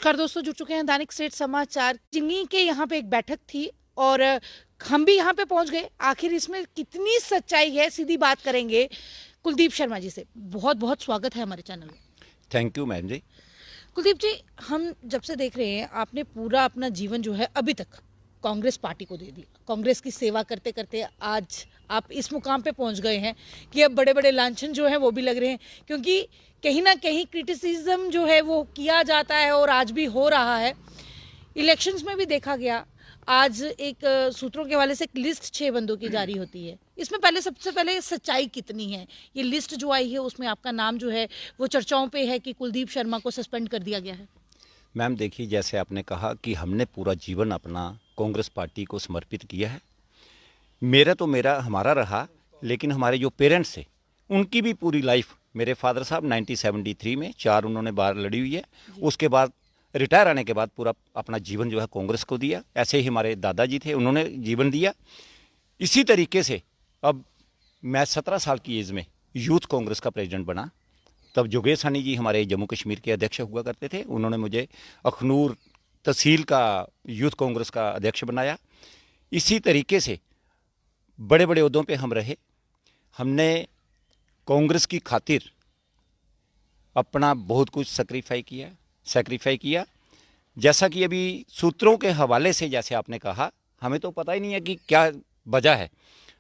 नमस्कार दोस्तों, जुड़ चुके हैं दैनिक स्टेट समाचार। जिंगी के यहाँ पे एक बैठक थी और हम भी यहाँ पे पहुंच गए। आखिर इसमें कितनी सच्चाई है, सीधी बात करेंगे कुलदीप शर्मा जी से। बहुत बहुत स्वागत है हमारे चैनल में। थैंक यू मैम जी। कुलदीप जी, हम जब से देख रहे हैं आपने पूरा अपना जीवन जो है अभी तक कांग्रेस पार्टी को दे दिया। कांग्रेस की सेवा करते करते आज आप इस मुकाम पे पहुंच गए हैं कि अब बड़े बड़े लांछन जो है वो भी लग रहे हैं, क्योंकि कहीं ना कहीं क्रिटिसिज्म जो है वो किया जाता है और आज भी हो रहा है। इलेक्शंस में भी देखा गया। आज एक सूत्रों के हवाले से एक लिस्ट 6 बंदों की जारी होती है। इसमें पहले सबसे पहले सच्चाई कितनी है? ये लिस्ट जो आई है उसमें आपका नाम जो है वो चर्चाओं पे है कि कुलदीप शर्मा को सस्पेंड कर दिया गया है। मैम देखिए, जैसे आपने कहा कि हमने पूरा जीवन अपना कांग्रेस पार्टी को समर्पित किया है। मेरा हमारा रहा, लेकिन हमारे जो पेरेंट्स थे उनकी भी पूरी लाइफ, मेरे फादर साहब 1973 में 4 उन्होंने बार लड़ी हुई है। उसके बाद रिटायर आने के बाद पूरा अपना जीवन जो है कांग्रेस को दिया। ऐसे ही हमारे दादाजी थे, उन्होंने जीवन दिया। इसी तरीके से अब मैं 17 साल की एज में यूथ कांग्रेस का प्रेसिडेंट बना। तब जोगेश सानी जी हमारे जम्मू कश्मीर के अध्यक्ष हुआ करते थे, उन्होंने मुझे अखनूर तहसील का यूथ कांग्रेस का अध्यक्ष बनाया। इसी तरीके से बड़े बड़े ओहदों पे हम रहे। हमने कांग्रेस की खातिर अपना बहुत कुछ सेक्रीफाई किया। जैसा कि अभी सूत्रों के हवाले से जैसे आपने कहा, हमें तो पता ही नहीं है कि क्या वजह है।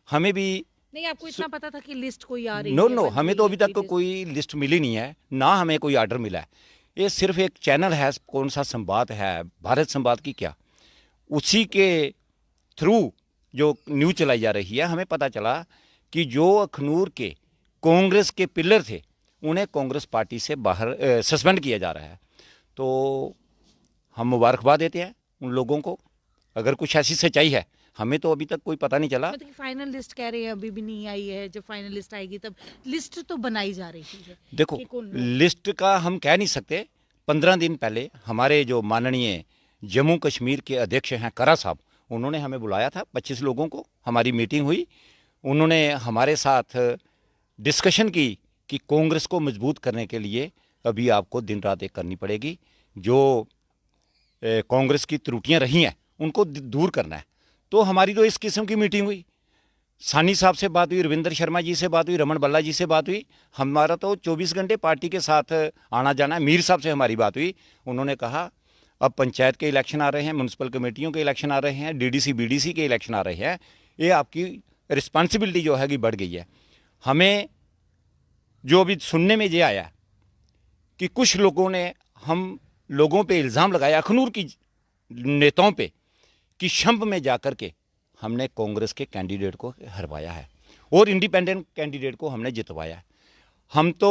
हमें भी नहीं, आपको इतना पता था कि लिस्ट कोई आ रही नो है? नो, बन हमें रही तो है अभी तक कोई लिस्ट मिली नहीं है, ना हमें कोई आर्डर मिला है। ये सिर्फ एक चैनल है, कौन सा संवाद है, भारत संवाद की क्या, उसी के थ्रू जो न्यूज़ चलाई जा रही है। हमें पता चला कि जो अखनूर के कांग्रेस के पिलर थे उन्हें कांग्रेस पार्टी से बाहर सस्पेंड किया जा रहा है। तो हम मुबारकबाद देते हैं उन लोगों को। अगर कुछ ऐसी सच्चाई है, हमें तो अभी तक कोई पता नहीं चला। मतलब कि फाइनल लिस्ट कह रहे हैं अभी भी नहीं आई है। जब फाइनल लिस्ट आएगी तब लिस्ट तो बनाई जा रही है। देखो, कि कौन लोग? लिस्ट का हम कह नहीं सकते। 15 दिन पहले हमारे जो माननीय जम्मू कश्मीर के अध्यक्ष हैं करा साहब, उन्होंने हमें बुलाया था, 25 लोगों को। हमारी मीटिंग हुई, उन्होंने हमारे साथ डिस्कशन की कि कांग्रेस को मजबूत करने के लिए अभी आपको दिन रात एक करनी पड़ेगी। जो कांग्रेस की त्रुटियां रही हैं उनको दूर करना है। तो हमारी तो इस किस्म की मीटिंग हुई। सानी साहब से बात हुई, रविंद्र शर्मा जी से बात हुई, रमन बल्ला जी से बात हुई। हमारा तो 24 घंटे पार्टी के साथ आना जाना है। मीर साहब से हमारी बात हुई, उन्होंने कहा अब पंचायत के इलेक्शन आ रहे हैं, म्यूनसिपल कमेटियों के इलेक्शन आ रहे हैं, डीडीसी बीडीसी के इलेक्शन आ रहे हैं, ये आपकी रिस्पॉन्सिबिलिटी जो है कि बढ़ गई है। हमें जो अभी सुनने में ये आया कि कुछ लोगों ने हम लोगों पे इल्ज़ाम लगाया, अखनूर की नेताओं पे, कि शंप में जाकर के हमने कांग्रेस के कैंडिडेट को हरवाया है और इंडिपेंडेंट कैंडिडेट को हमने जितवाया है। हम तो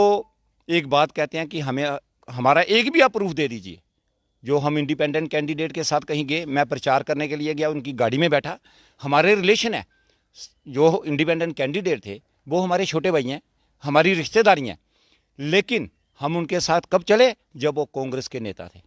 एक बात कहते हैं कि हमें हमारा एक भी आप प्रूफ दे दीजिए। जो हम इंडिपेंडेंट कैंडिडेट के साथ कहीं गए, मैं प्रचार करने के लिए गया, उनकी गाड़ी में बैठा, हमारे रिलेशन है। जो इंडिपेंडेंट कैंडिडेट थे वो हमारे छोटे भाई हैं, हमारी रिश्तेदारी हैं। लेकिन हम उनके साथ कब चले? जब वो कांग्रेस के नेता थे।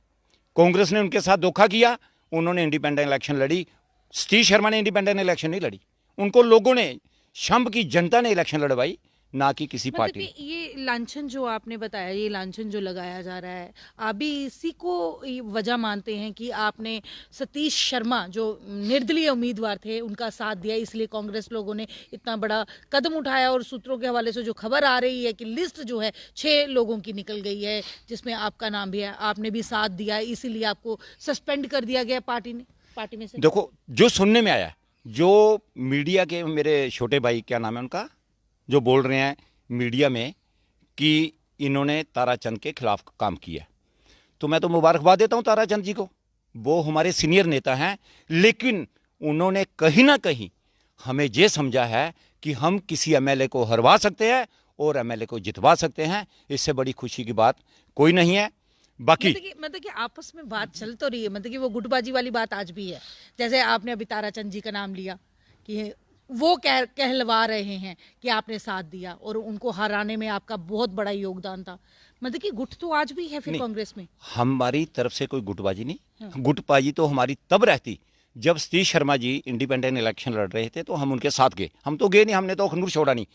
कांग्रेस ने उनके साथ धोखा किया, उन्होंने इंडिपेंडेंट इलेक्शन लड़ी। सतीश शर्मा ने इंडिपेंडेंट इलेक्शन नहीं लड़ी, उनको लोगों ने, शंभ की जनता ने इलेक्शन लड़वाई, ना कि किसी मतलब पार्टी कि ने। ये लांछन जो आपने बताया, ये लांछन जो लगाया जा रहा है, आप भी इसी को ये वजह मानते हैं कि आपने सतीश शर्मा जो निर्दलीय उम्मीदवार थे उनका साथ दिया, इसलिए कांग्रेस लोगों ने इतना बड़ा कदम उठाया? और सूत्रों के हवाले से जो खबर आ रही है कि लिस्ट जो है 6 लोगों की निकल गई है, जिसमें आपका नाम भी है, आपने भी साथ दिया, इसीलिए आपको सस्पेंड कर दिया गया पार्टी में से। देखो, जो सुनने में आया, जो मीडिया के मेरे छोटे भाई, क्या नाम है उनका, जो बोल रहे हैं मीडिया में कि इन्होंने ताराचंद के खिलाफ काम किया, तो मैं तो मुबारकबाद देता हूं ताराचंद जी को। वो हमारे सीनियर नेता हैं, लेकिन उन्होंने कहीं ना कहीं हमें ये समझा है कि हम किसी एमएलए को हरवा सकते हैं और एमएलए को जितवा सकते हैं। इससे बड़ी खुशी की बात कोई नहीं है। बाकी मतलब कि आपस में बात चल तो रही है, मतलब कि वो गुटबाजी वाली बात आज भी है। जैसे आपने अभी ताराचंद जी का नाम लिया कि वो कहलवा रहे हैं कि आपने साथ दिया और उनको हराने में आपका बहुत बड़ा योगदान था। मतलब कि गुट तो आज भी है फिर नहीं, कांग्रेस में। हमारी तरफ से कोई गुटबाजी नहीं। हाँ। गुटबाजी तो हमारी तब रहती जब सतीश शर्मा जी इंडिपेंडेंट इलेक्शन लड़ रहे थे, तो हम उनके साथ गए। हम तो गए नहीं, हमने तो अखनूर छोड़ा नहीं।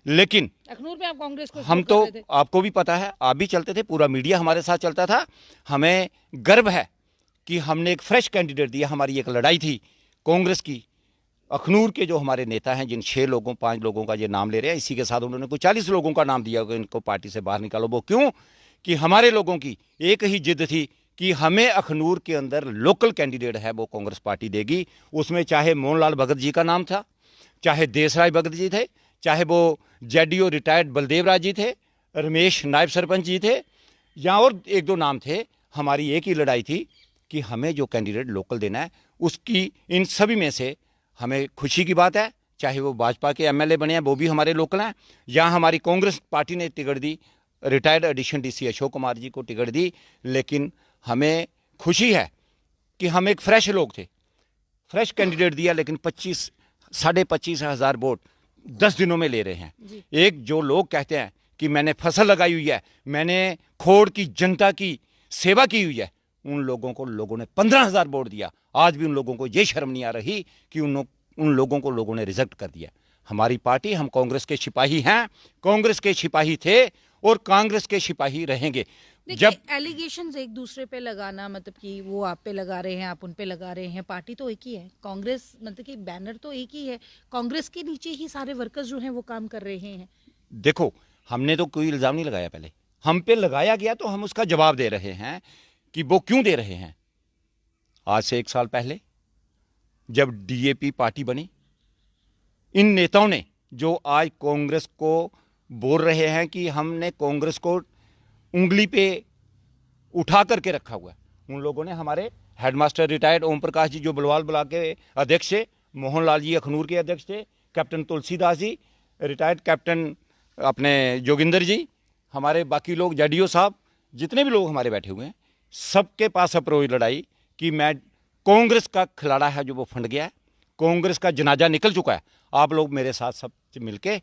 लेकिन अखनूर में आप कांग्रेस को हम support तो, कर रहे थे। आपको भी पता है, आप भी चलते थे, पूरा मीडिया हमारे साथ चलता था। हमें गर्व है कि हमने एक फ्रेश कैंडिडेट दिया। हमारी एक लड़ाई थी कांग्रेस की। अखनूर के जो हमारे नेता हैं, जिन 6 लोगों 5 लोगों का ये नाम ले रहे हैं, इसी के साथ उन्होंने कुछ 40 लोगों का नाम दिया कि इनको पार्टी से बाहर निकालो। वो क्यों? कि हमारे लोगों की एक ही जिद थी कि हमें अखनूर के अंदर लोकल कैंडिडेट है वो कांग्रेस पार्टी देगी। उसमें चाहे मोहनलाल भगत जी का नाम था, चाहे देसराय भगत जी थे, चाहे वो जेडीओ रिटायर्ड बलदेव राज जी थे, रमेश नायब सरपंच जी थे, या और 1-2 नाम थे। हमारी एक ही लड़ाई थी कि हमें जो कैंडिडेट लोकल देना है, उसकी इन सभी में से हमें खुशी की बात है, चाहे वो भाजपा के एमएलए बने हैं वो भी हमारे लोकल हैं, या हमारी कांग्रेस पार्टी ने टिकट दी, retired additional DC Ashok Kumar ji को टिकट दी। लेकिन हमें खुशी है कि हम एक फ्रेश लोग थे, फ्रेश कैंडिडेट दिया, लेकिन 25,000 वोट 10 दिनों में ले रहे हैं। एक जो लोग कहते हैं कि मैंने फसल लगाई हुई है, मैंने खोड़ की जनता की सेवा की हुई है, उन लोगों ने 15,000 वोट दिया। आज भी उन लोगों को ये शर्म नहीं आ रही कि उन लोगों को लोगों ने रिजेक्ट कर दिया। हमारी पार्टी, हम कांग्रेस के सिपाही हैं, कांग्रेस के सिपाही थे और कांग्रेस के सिपाही रहेंगे। देखिए, एलिगेशंस एक दूसरे पे लगाना, मतलब कि वो आप पे लगा रहे हैं, आप उन पे लगा रहे हैं, पार्टी तो एक ही है, कांग्रेस मतलब कि बैनर तो एक ही है, कांग्रेस के नीचे ही सारे वर्कर्स जो हैं वो काम कर रहे हैं। देखो, हमने तो कोई इल्जाम नहीं लगाया, पहले हम पे लगाया गया तो हम उसका जवाब दे रहे हैं कि वो क्यों दे रहे हैं। आज से 1 साल पहले जब डीएपी पार्टी बनी, इन नेताओं ने जो आज कांग्रेस को बोल रहे हैं कि हमने कांग्रेस को उंगली पे उठा करके रखा हुआ है, उन लोगों ने हमारे हेडमास्टर रिटायर्ड ओम प्रकाश जी जो बलवाल ब्लॉक के अध्यक्ष थे, मोहनलाल जी अखनूर के अध्यक्ष थे, captain Tulsidas ji retired captain, अपने जोगिंदर जी, हमारे बाकी लोग, जेडीओ साहब, जितने भी लोग हमारे बैठे हुए हैं, सबके पास अप्रोच लड़ाई कि मैं कांग्रेस का खिलाड़ा है जो वो फंड गया है, कांग्रेस का जनाजा निकल चुका है, आप लोग मेरे साथ सब मिलके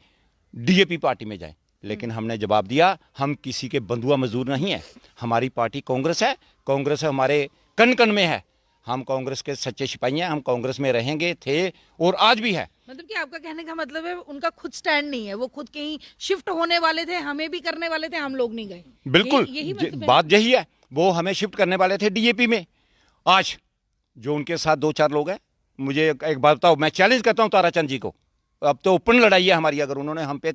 डीएपी पार्टी में जाएं। लेकिन हमने जवाब दिया, हम किसी के बंधुआ मजदूर नहीं है, हमारी पार्टी कांग्रेस है, कांग्रेस हमारे कण कण में है, हम कांग्रेस के सच्चे सिपाही हैं, हम कांग्रेस में रहेंगे, थे और आज भी है। मतलब कि आपका कहने का मतलब है उनका खुद स्टैंड नहीं है, वो खुद कहीं शिफ्ट होने वाले थे, हमें भी करने वाले थे, हम लोग नहीं गए। बिल्कुल, यही मतलब है। बात यही है, वो हमें शिफ्ट करने वाले थे डीएपी में। आज जो उनके साथ 2-4 लोग हैं, मुझे एक बात बताओ, मैं चैलेंज करता हूं ताराचंद जी को, अब तो ओपन लड़ाई है हमारी। अगर उन्होंने हम पे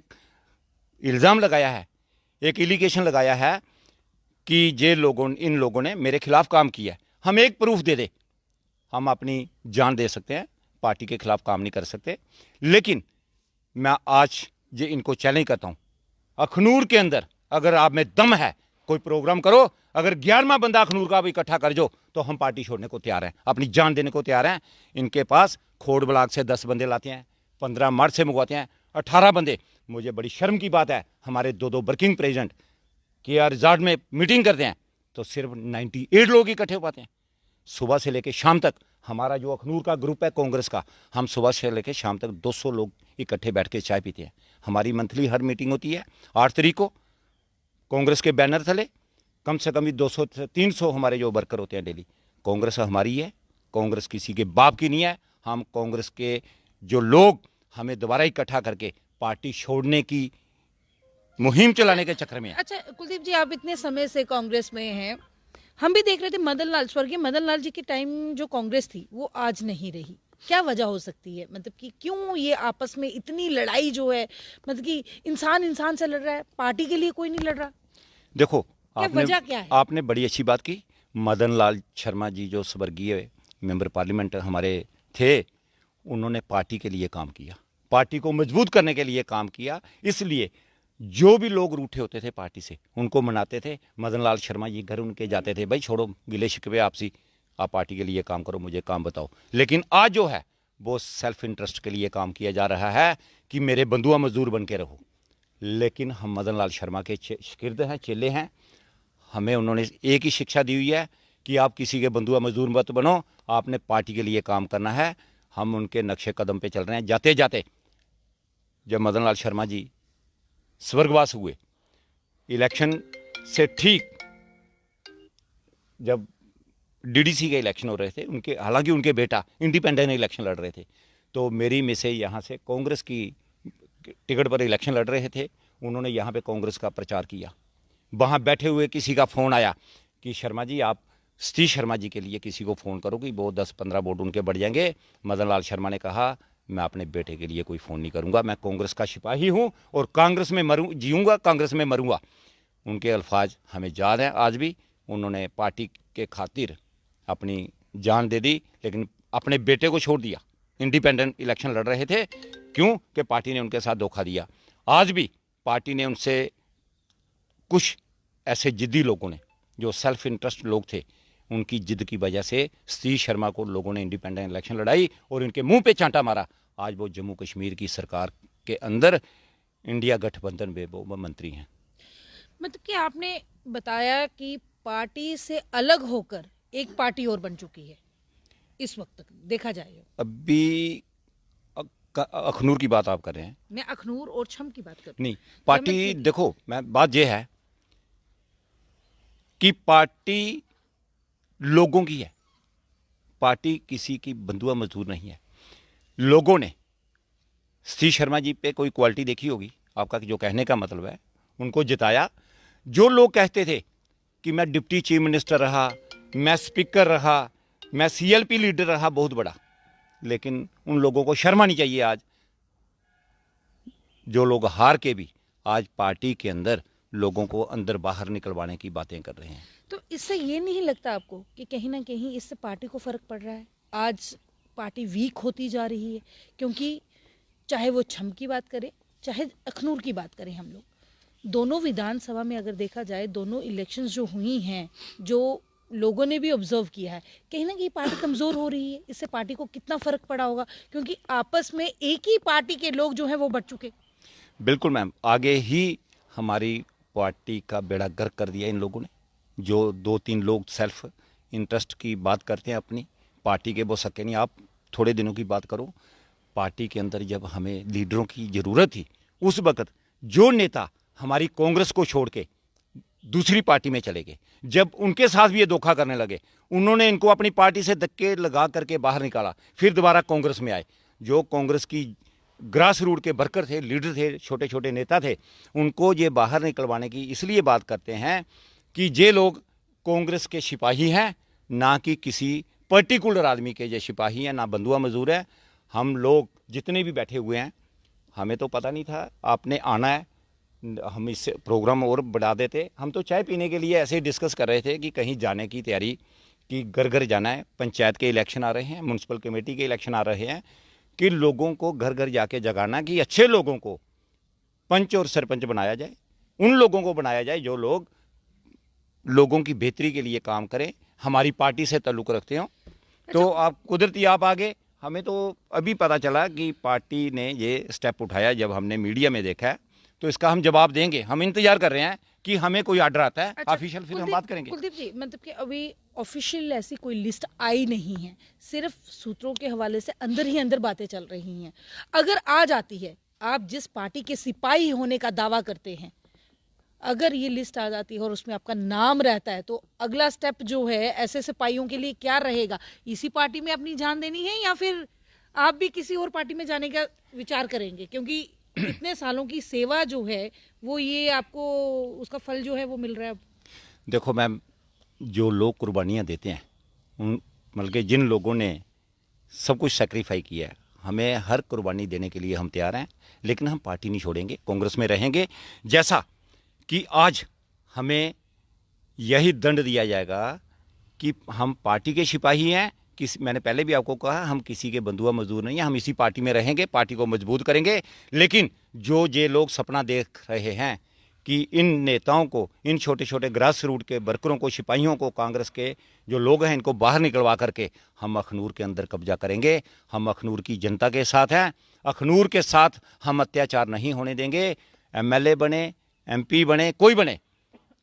इल्ज़ाम लगाया है, एक एलिगेशन लगाया है कि इन लोगों ने मेरे खिलाफ काम किया है, हम एक प्रूफ दे दे, हम अपनी जान दे सकते हैं, पार्टी के खिलाफ काम नहीं कर सकते। लेकिन मैं आज ये इनको चैलेंज करता हूं, अखनूर के अंदर अगर आप में दम है, कोई प्रोग्राम करो, अगर 11वां बंदा अखनूर का भी इकट्ठा कर जो, तो हम पार्टी छोड़ने को तैयार हैं, अपनी जान देने को तैयार हैं। इनके पास खोड़ ब्लॉक से 10 बंदे लाते हैं, 15 मर्द से मंगवाते हैं, 18 बंदे। मुझे बड़ी शर्म की बात है, हमारे 2-2 वर्किंग प्रेसिडेंट के रिजॉर्ट में मीटिंग करते हैं तो सिर्फ 98 लोग इकट्ठे हो पाते हैं। सुबह से लेकर शाम तक हमारा जो अखनूर का ग्रुप है कांग्रेस का, हम सुबह से लेकर शाम तक 200 लोग इकट्ठे बैठ के चाय पीते हैं। हमारी मंथली हर मीटिंग होती है 8 तारीख को, कांग्रेस के बैनर तले कम से कम भी 200 से 300 हमारे जो वर्कर होते हैं डेली। कांग्रेस हमारी है, कांग्रेस किसी के बाप की नहीं है। हम कांग्रेस के जो लोग हमें दोबारा इकट्ठा करके पार्टी छोड़ने की मुहिम चलाने के चक्कर में है। अच्छा कुलदीप जी, आप इतने समय से कांग्रेस में हैं, हम भी देख रहे थे मदन लाल, स्वर्गीय मदन लाल जी के टाइम जो कांग्रेस थी वो आज नहीं रही, क्या वजह हो सकती है? मतलब कि क्यों ये आपस में इतनी लड़ाई जो है, मतलब कि इंसान इंसान से लड़ रहा है, पार्टी के लिए कोई नहीं लड़ रहा? देखो, वजह क्या है? आपने बड़ी अच्छी बात की। मदन लाल शर्मा जी जो स्वर्गीय मेंबर पार्लियामेंट हमारे थे, उन्होंने पार्टी के लिए काम किया, पार्टी को मजबूत करने के लिए काम किया। इसलिए जो भी लोग रूठे होते थे पार्टी से, उनको मनाते थे। मदन लाल शर्मा जी घर उनके जाते थे, भाई छोड़ो गिले शिकवे आपसी, आप पार्टी के लिए काम करो, मुझे काम बताओ। लेकिन आज जो है वो सेल्फ इंटरेस्ट के लिए काम किया जा रहा है कि मेरे बंधुआ मजदूर बन के रहो। लेकिन हम मदन लाल शर्मा के शागिर्द हैं, चेले हैं। हमें उन्होंने एक ही शिक्षा दी हुई है कि आप किसी के बंधुआ मजदूर मत बनो, आपने पार्टी के लिए काम करना है। हम उनके नक्शे कदम पे चल रहे हैं। जाते जाते जब मदन लाल शर्मा जी स्वर्गवास हुए, इलेक्शन से ठीक जब डीडीसी के इलेक्शन हो रहे थे, उनके हालांकि उनके बेटा इंडिपेंडेंट इलेक्शन लड़ रहे थे, तो मेरी मिसेज यहाँ से कांग्रेस की टिकट पर इलेक्शन लड़ रहे थे, उन्होंने यहाँ पे कांग्रेस का प्रचार किया। वहाँ बैठे हुए किसी का फ़ोन आया कि शर्मा जी, आप सतीश शर्मा जी के लिए किसी को फ़ोन करो कि वो 10-15 वोट उनके बढ़ जाएंगे। मदन लाल शर्मा ने कहा, मैं अपने बेटे के लिए कोई फ़ोन नहीं करूँगा, मैं कांग्रेस का सिपाही हूँ और कांग्रेस में जीऊँगा, कांग्रेस में मरूँगा। उनके अल्फाज हमें याद हैं आज भी। उन्होंने पार्टी के खातिर अपनी जान दे दी, लेकिन अपने बेटे को छोड़ दिया। इंडिपेंडेंट इलेक्शन लड़ रहे थे, क्यों कि पार्टी ने उनके साथ धोखा दिया। आज भी पार्टी ने उनसे, कुछ ऐसे जिद्दी लोगों ने, जो सेल्फ इंटरेस्ट लोग थे, उनकी जिद की वजह से सतीश शर्मा को लोगों ने इंडिपेंडेंट इलेक्शन लड़ाई और इनके मुंह पे चांटा मारा। आज वो जम्मू कश्मीर की सरकार के अंदर इंडिया गठबंधन में वो मंत्री हैं। मतलब कि आपने बताया कि पार्टी से अलग होकर एक पार्टी और बन चुकी है इस वक्त तक देखा जाए। अभी अखनूर की बात आप कर रहे हैं? मैं अखनूर और छम की बात कर रही नहीं, पार्टी देखो, मैं बात यह है कि पार्टी लोगों की है, पार्टी किसी की बंधुआ मजदूर नहीं है। लोगों ने सतीश शर्मा जी पे कोई क्वालिटी देखी होगी, आपका जो कहने का मतलब है, उनको जिताया। जो लोग कहते थे कि मैं डिप्टी चीफ मिनिस्टर रहा, मैं स्पीकर रहा, मैं सीएलपी लीडर रहा बहुत बड़ा, लेकिन उन लोगों को शर्म आनी चाहिए आज, जो लोग हार के भी आज पार्टी के अंदर लोगों को अंदर बाहर निकलवाने की बातें कर रहे हैं। तो इससे ये नहीं लगता आपको कि कहीं ना कहीं इससे पार्टी को फर्क पड़ रहा है? आज पार्टी वीक होती जा रही है, क्योंकि चाहे वो छम की बात करें, चाहे अखनूर की बात करें, हम लोग दोनों विधानसभा में अगर देखा जाए, दोनों इलेक्शंस जो हुई हैं, जो लोगों ने भी ऑब्जर्व किया है, कहीं ना कहीं पार्टी कमज़ोर हो रही है। इससे पार्टी को कितना फ़र्क पड़ा होगा, क्योंकि आपस में एक ही पार्टी के लोग जो हैं वो बढ़ चुके। बिल्कुल मैम, आगे ही हमारी पार्टी का बेड़ा गर्क कर दिया इन लोगों ने। जो 2-3 लोग सेल्फ इंटरेस्ट की बात करते हैं अपनी पार्टी के, वो सके नहीं। आप थोड़े दिनों की बात करो, पार्टी के अंदर जब हमें लीडरों की ज़रूरत थी, उस वक्त जो नेता हमारी कांग्रेस को छोड़ के दूसरी पार्टी में चले गए, जब उनके साथ भी ये धोखा करने लगे, उन्होंने इनको अपनी पार्टी से धक्के लगा करके बाहर निकाला, फिर दोबारा कांग्रेस में आए। जो कांग्रेस की ग्रास रूट के वर्कर थे, लीडर थे, छोटे छोटे नेता थे, उनको ये बाहर निकलवाने की इसलिए बात करते हैं कि ये लोग कांग्रेस के सिपाही हैं, ना कि किसी पर्टिकुलर आदमी के ये सिपाही हैं, ना बंधुआ मजदूर है। हम लोग जितने भी बैठे हुए हैं, हमें तो पता नहीं था आपने आना है, हम इस प्रोग्राम और बढ़ा देते। हम तो चाय पीने के लिए ऐसे ही डिस्कस कर रहे थे कि कहीं जाने की तैयारी, कि घर घर जाना है। पंचायत के इलेक्शन आ रहे हैं, म्यूनसिपल कमेटी के इलेक्शन आ रहे हैं, कि लोगों को घर घर जाके जगाना कि अच्छे लोगों को पंच और सरपंच बनाया जाए, उन लोगों को बनाया जाए जो लोग लोगों की बेहतरी के लिए काम करें, हमारी पार्टी से ताल्लुक़ रखते हो। तो आप कुदरती आप आगे, हमें तो अभी पता चला कि पार्टी ने ये स्टेप उठाया, जब हमने मीडिया में देखा है, तो इसका हम जवाब देंगे। हम इंतजार कर रहे हैं कि हमें कोई ऑर्डर आता है ऑफिशियल, फिर हम बात करेंगे। कुलदीप जी, मतलब कि अभी ऑफिशियल ऐसी कोई लिस्ट आई नहीं है, सिर्फ सूत्रों के हवाले से अंदर ही अंदर बातें चल रही हैं। अगर आ जाती है, आप जिस पार्टी के सिपाही होने का दावा करते हैं, अगर ये लिस्ट आ जाती है और उसमें आपका नाम रहता है, तो अगला स्टेप जो है ऐसे सिपाहियों के लिए क्या रहेगा? इसी पार्टी में अपनी जान देनी है, या फिर आप भी किसी और पार्टी में जाने का विचार करेंगे? क्योंकि इतने सालों की सेवा जो है वो, ये आपको उसका फल जो है वो मिल रहा है अब। देखो मैम, जो लोग कुर्बानियाँ देते हैं, उन मतलब कि जिन लोगों ने सब कुछ सेक्रीफाई किया है, हमें हर कुर्बानी देने के लिए हम तैयार हैं, लेकिन हम पार्टी नहीं छोड़ेंगे, कांग्रेस में रहेंगे। जैसा कि आज हमें यही दंड दिया जाएगा कि हम पार्टी के सिपाही हैं, मैंने पहले भी आपको कहा, हम किसी के बंधुआ मजदूर नहीं हैं, हम इसी पार्टी में रहेंगे, पार्टी को मजबूत करेंगे। लेकिन जो ये लोग सपना देख रहे हैं कि इन नेताओं को, इन छोटे छोटे ग्रास रूट के वर्करों को, सिपाहियों को, कांग्रेस के जो लोग हैं, इनको बाहर निकलवा करके हम अखनूर के अंदर कब्जा करेंगे। हम अखनूर की जनता के साथ हैं, अखनूर के साथ हम अत्याचार नहीं होने देंगे। एमएलए बने, एमपी बने, कोई बने,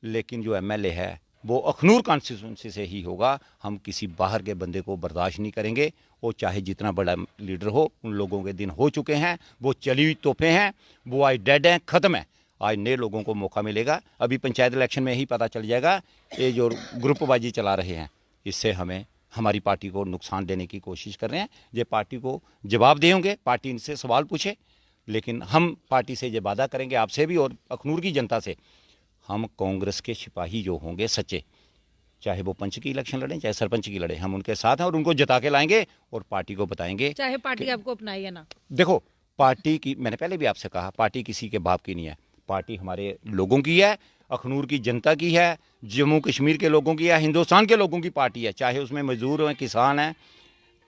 लेकिन जो एमएलए है वो अखनूर कॉन्स्टिट्यूंसी से ही होगा। हम किसी बाहर के बंदे को बर्दाश्त नहीं करेंगे, वो चाहे जितना बड़ा लीडर हो। उन लोगों के दिन हो चुके हैं, वो चली हुई तोपें हैं, वो आज डेड हैं, ख़त्म है। आज नए लोगों को मौका मिलेगा। अभी पंचायत इलेक्शन में ही पता चल जाएगा। ये जो ग्रुपबाजी चला रहे हैं, इससे हमें, हमारी पार्टी को नुकसान देने की कोशिश कर रहे हैं। ये पार्टी को जवाब देंगे, पार्टी इनसे सवाल पूछे, लेकिन हम पार्टी से ये वादा करेंगे, आपसे भी और अखनूर की जनता से, हम कांग्रेस के सिपाही जो होंगे सच्चे, चाहे वो पंच की इलेक्शन लड़ें चाहे सरपंच की लड़ें, हम उनके साथ हैं और उनको जिता के लाएंगे और पार्टी को बताएंगे। चाहे पार्टी आपको अपनाए या ना। देखो, पार्टी की, मैंने पहले भी आपसे कहा, पार्टी किसी के बाप की नहीं है, पार्टी हमारे लोगों की है, अखनूर की जनता की है, जम्मू कश्मीर के लोगों की है, हिंदुस्तान के लोगों की पार्टी है, चाहे उसमें मजदूर हैं, किसान हैं,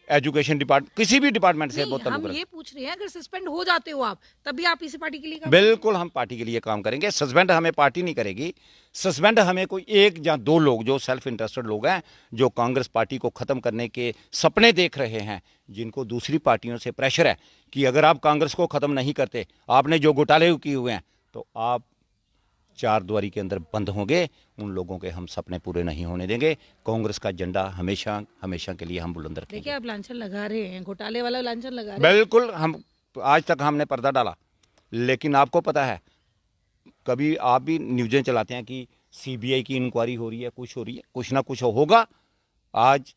एजुकेशन डिपार्टमेंट, किसी भी डिपार्टमेंट से वो नहीं, ताल्लुक हम रखते ये पूछ रहे हैं अगर सस्पेंड हो जाते हो आप, तभी आप इसी पार्टी के लिए काम बिल्कुल हम पार्टी के लिए काम करेंगे। सस्पेंड हमें पार्टी नहीं करेगी, सस्पेंड हमें कोई एक या दो लोग जो सेल्फ इंटरेस्टेड लोग हैं, जो कांग्रेस पार्टी को खत्म करने के सपने देख रहे हैं, जिनको दूसरी पार्टियों से प्रेशर है कि अगर आप कांग्रेस को खत्म नहीं करते, आपने जो घोटाले किए हुए हैं, तो आप चार द्वारी के अंदर बंद होंगे, उन लोगों के हम सपने पूरे नहीं होने देंगे। कांग्रेस का झंडा हमेशा हमेशा के लिए हम बुलंद रखेंगे। देखिए, आप लांछन लगा रहे हैं, घोटाले वाला लांछन लगा रहे हैं। बिल्कुल, हम आज तक हमने पर्दा डाला, लेकिन आपको पता है, कभी आप भी न्यूज़ें चलाते हैं कि सीबीआई की इंक्वायरी हो रही है, कुछ हो रही है, कुछ ना कुछ होगा, आज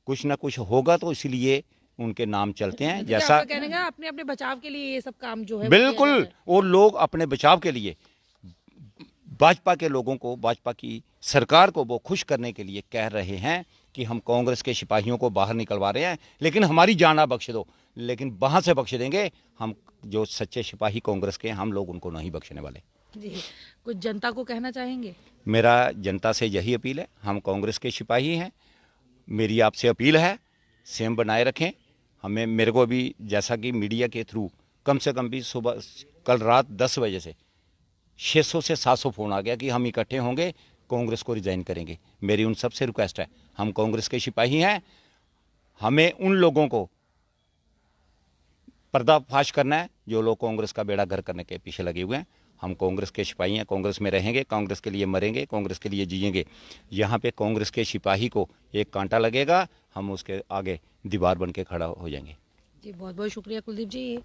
कुछ ना कुछ होगा, तो इसलिए उनके नाम चलते हैं। जैसा आपका कहने का अपने अपने बचाव के लिए ये सब काम जो है वो किया जा बिल्कुल, रहा है। वो लोग अपने बचाव के लिए भाजपा के लोगों को, भाजपा की सरकार को वो खुश करने के लिए कह रहे हैं कि हम कांग्रेस के सिपाहियों को बाहर निकलवा रहे हैं, लेकिन हमारी जान आप बख्श दो, लेकिन वहां से बख्श देंगे। हम जो सच्चे सिपाही कांग्रेस के हैं, हम लोग उनको नहीं बख्शने वाले। जी, कुछ जनता को कहना चाहेंगे? मेरा जनता से यही अपील है, हम कांग्रेस के सिपाही हैं, मेरी आपसे अपील है, सेम बनाए रखें। हमें, मेरे को अभी जैसा कि मीडिया के थ्रू कम से कम भी सुबह, कल रात 10 बजे से 600 से 700 फ़ोन आ गया कि हम इकट्ठे होंगे, कांग्रेस को रिजाइन करेंगे। मेरी उन सबसे रिक्वेस्ट है, हम कांग्रेस के सिपाही हैं, हमें उन लोगों को पर्दाफाश करना है जो लोग कांग्रेस का बेड़ा गर्क करने के पीछे लगे हुए हैं। हम कांग्रेस के सिपाही हैं, कांग्रेस में रहेंगे, कांग्रेस के लिए मरेंगे, कांग्रेस के लिए जिएंगे। यहाँ पे कांग्रेस के सिपाही को एक कांटा लगेगा, हम उसके आगे दीवार बन के खड़ा हो जाएंगे। जी, बहुत बहुत शुक्रिया कुलदीप जी।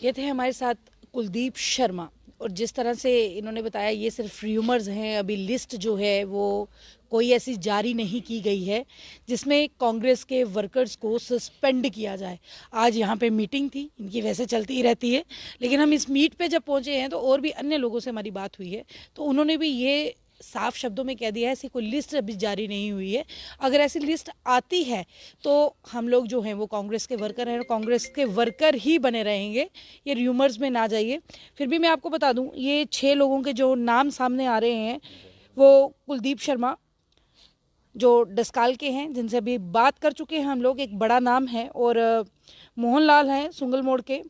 ये थे हमारे साथ कुलदीप शर्मा, और जिस तरह से इन्होंने बताया, ये सिर्फ र्यूमर्स हैं, अभी लिस्ट जो है वो कोई ऐसी जारी नहीं की गई है जिसमें कांग्रेस के वर्कर्स को सस्पेंड किया जाए। आज यहाँ पे मीटिंग थी, इनकी वैसे चलती ही रहती है, लेकिन हम इस मीट पे जब पहुँचे हैं तो और भी अन्य लोगों से हमारी बात हुई है, तो उन्होंने भी ये साफ शब्दों में कह दिया है, ऐसी कोई लिस्ट अभी जारी नहीं हुई है। अगर ऐसी लिस्ट आती है तो हम लोग जो हैं वो कांग्रेस के वर्कर हैं और कांग्रेस के वर्कर ही बने रहेंगे, ये र्यूमर्स में ना जाइए। फिर भी मैं आपको बता दूं, ये 6 लोगों के जो नाम सामने आ रहे हैं, वो कुलदीप शर्मा जो डस्काल के हैं, जिनसे अभी बात कर चुके हैं हम लोग, एक बड़ा नाम है, और मोहनलाल हैं सुंगल मोड़ के,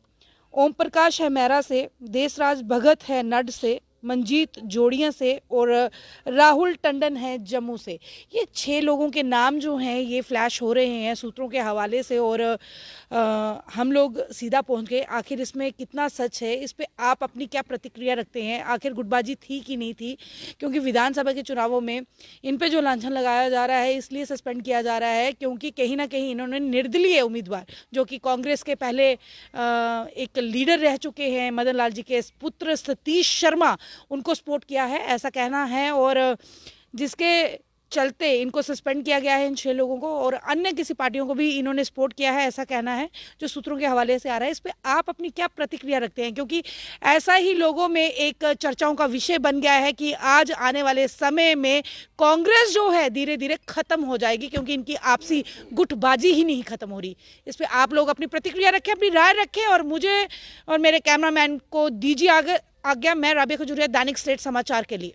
ओम प्रकाश है मैरा से, देशराज भगत है नड से, मंजीत जोड़ियां से, और राहुल टंडन है जम्मू से। ये 6 लोगों के नाम जो हैं ये फ्लैश हो रहे हैं सूत्रों के हवाले से, और हम लोग सीधा पहुंच गए। आखिर इसमें कितना सच है, इस पे आप अपनी क्या प्रतिक्रिया रखते हैं? आखिर गुटबाजी थी कि नहीं थी? क्योंकि विधानसभा के चुनावों में इन पे जो लांछन लगाया जा रहा है, इसलिए सस्पेंड किया जा रहा है क्योंकि कहीं ना कहीं इन्होंने निर्दलीय उम्मीदवार, जो कि कांग्रेस के पहले एक लीडर रह चुके हैं, मदन लाल जी के पुत्र सतीश शर्मा, उनको सपोर्ट किया है, ऐसा कहना है, और जिसके चलते इनको सस्पेंड किया गया है इन 6 लोगों को, और अन्य किसी पार्टियों को भी इन्होंने सपोर्ट किया है, ऐसा कहना है जो सूत्रों के हवाले से आ रहा है। इस पे आप अपनी क्या प्रतिक्रिया रखते हैं? क्योंकि ऐसा ही लोगों में एक चर्चाओं का विषय बन गया है कि आज आने वाले समय में कांग्रेस जो है धीरे धीरे खत्म हो जाएगी, क्योंकि इनकी आपसी गुटबाजी ही नहीं खत्म हो रही। इस पर आप लोग अपनी प्रतिक्रिया रखें, अपनी राय रखें, और मुझे और मेरे कैमरामैन को दीजिए आज्ञा। मैं राबिया खजूरिया, दैनिक स्टेट समाचार के लिए।